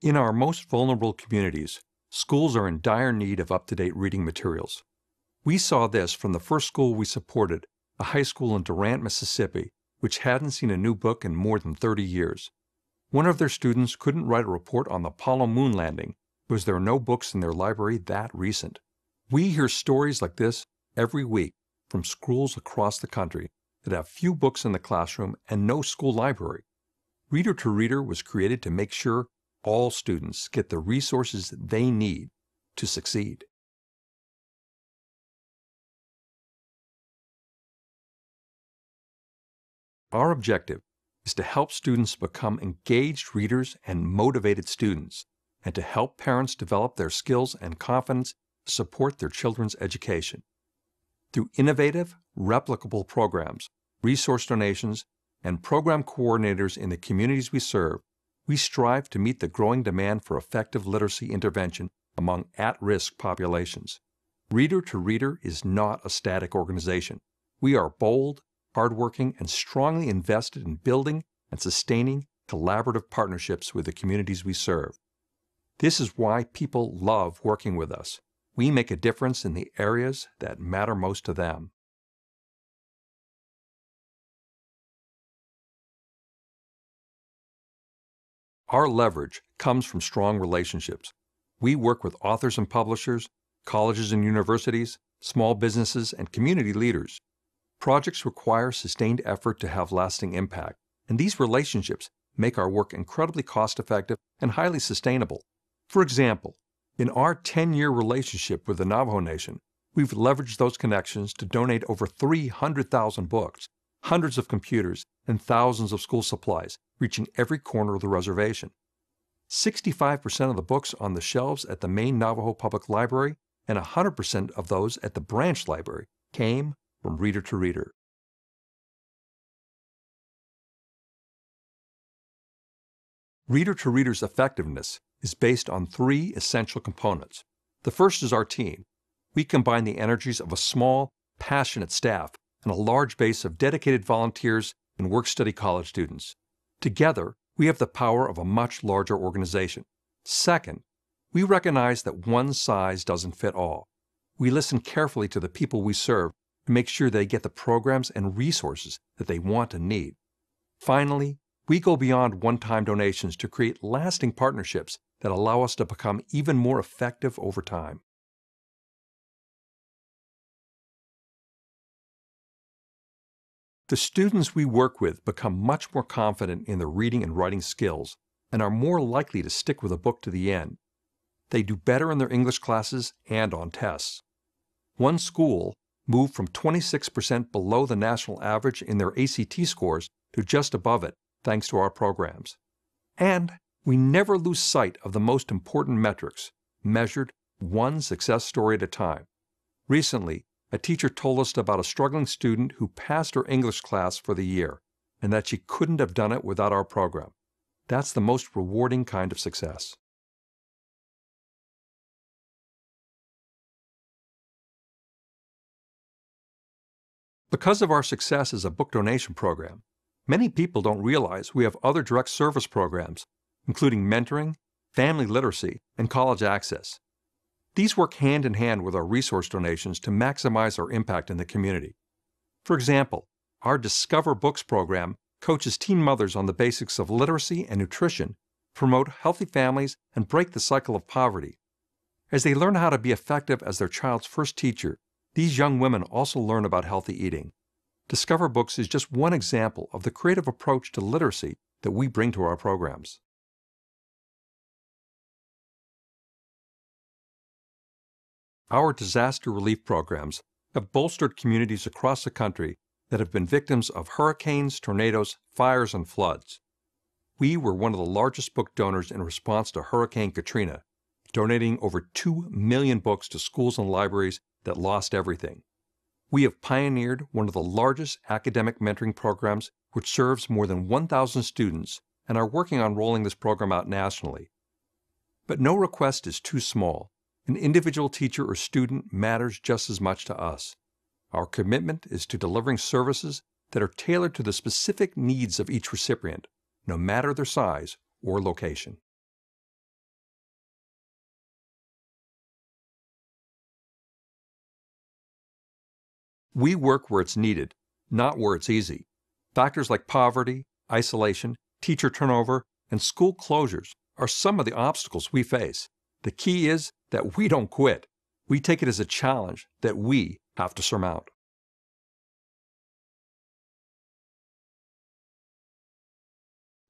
In our most vulnerable communities, schools are in dire need of up-to-date reading materials. We saw this from the first school we supported, a high school in Durant, Mississippi, which hadn't seen a new book in more than 30 years. One of their students couldn't write a report on the Apollo moon landing because there are no books in their library that recent. We hear stories like this every week from schools across the country that have few books in the classroom and no school library. Reader to Reader was created to make sure all students get the resources they need to succeed. Our objective is to help students become engaged readers and motivated students, and to help parents develop their skills and confidence to support their children's education. Through innovative, replicable programs, resource donations, and program coordinators in the communities we serve, we strive to meet the growing demand for effective literacy intervention among at-risk populations. Reader to Reader is not a static organization. We are bold, hardworking, and strongly invested in building and sustaining collaborative partnerships with the communities we serve. This is why people love working with us. We make a difference in the areas that matter most to them. Our leverage comes from strong relationships. We work with authors and publishers, colleges and universities, small businesses, and community leaders. Projects require sustained effort to have lasting impact, and these relationships make our work incredibly cost-effective and highly sustainable. For example, in our 10-year relationship with the Navajo Nation, we've leveraged those connections to donate over 300,000 books, hundreds of computers, and thousands of school supplies, reaching every corner of the reservation. 65% of the books on the shelves at the main Navajo Public Library and 100% of those at the branch library came from Reader to Reader. Reader to Reader's effectiveness is based on three essential components. The first is our team. We combine the energies of a small, passionate staff and a large base of dedicated volunteers and work-study college students. Together, we have the power of a much larger organization. Second, we recognize that one size doesn't fit all. We listen carefully to the people we serve to make sure they get the programs and resources that they want and need. Finally, we go beyond one-time donations to create lasting partnerships that allow us to become even more effective over time. The students we work with become much more confident in their reading and writing skills and are more likely to stick with a book to the end. They do better in their English classes and on tests. One school moved from 26% below the national average in their ACT scores to just above it, thanks to our programs. And we never lose sight of the most important metrics, measured one success story at a time. Recently, a teacher told us about a struggling student who passed her English class for the year, and that she couldn't have done it without our program. That's the most rewarding kind of success. Because of our success as a book donation program, many people don't realize we have other direct service programs, including mentoring, family literacy, and college access. These work hand in hand with our resource donations to maximize our impact in the community. For example, our Discover Books program coaches teen mothers on the basics of literacy and nutrition, promote healthy families, and break the cycle of poverty. As they learn how to be effective as their child's first teacher, these young women also learn about healthy eating. Discover Books is just one example of the creative approach to literacy that we bring to our programs. Our disaster relief programs have bolstered communities across the country that have been victims of hurricanes, tornadoes, fires, and floods. We were one of the largest book donors in response to Hurricane Katrina, donating over 2 million books to schools and libraries that lost everything. We have pioneered one of the largest academic mentoring programs, which serves more than 1,000 students, and are working on rolling this program out nationally. But no request is too small. An individual teacher or student matters just as much to us. Our commitment is to delivering services that are tailored to the specific needs of each recipient, no matter their size or location. We work where it's needed, not where it's easy. Factors like poverty, isolation, teacher turnover, and school closures are some of the obstacles we face. The key is that we don't quit. We take it as a challenge that we have to surmount.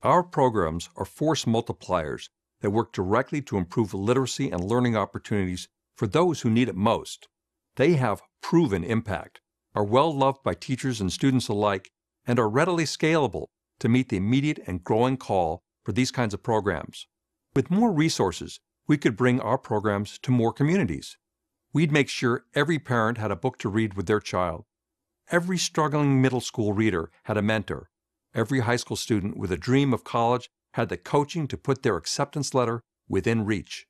Our programs are force multipliers that work directly to improve literacy and learning opportunities for those who need it most. They have proven impact, are well loved by teachers and students alike, and are readily scalable to meet the immediate and growing call for these kinds of programs. With more resources, we could bring our programs to more communities. We'd make sure every parent had a book to read with their child. Every struggling middle school reader had a mentor. Every high school student with a dream of college had the coaching to put their acceptance letter within reach.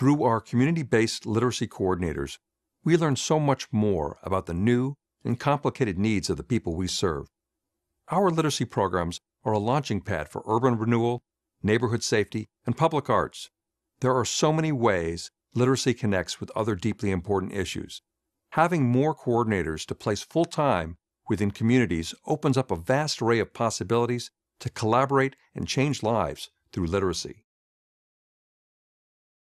Through our community-based literacy coordinators, we learn so much more about the new and complicated needs of the people we serve. Our literacy programs are a launching pad for urban renewal, neighborhood safety, and public arts. There are so many ways literacy connects with other deeply important issues. Having more coordinators to place full-time within communities opens up a vast array of possibilities to collaborate and change lives through literacy.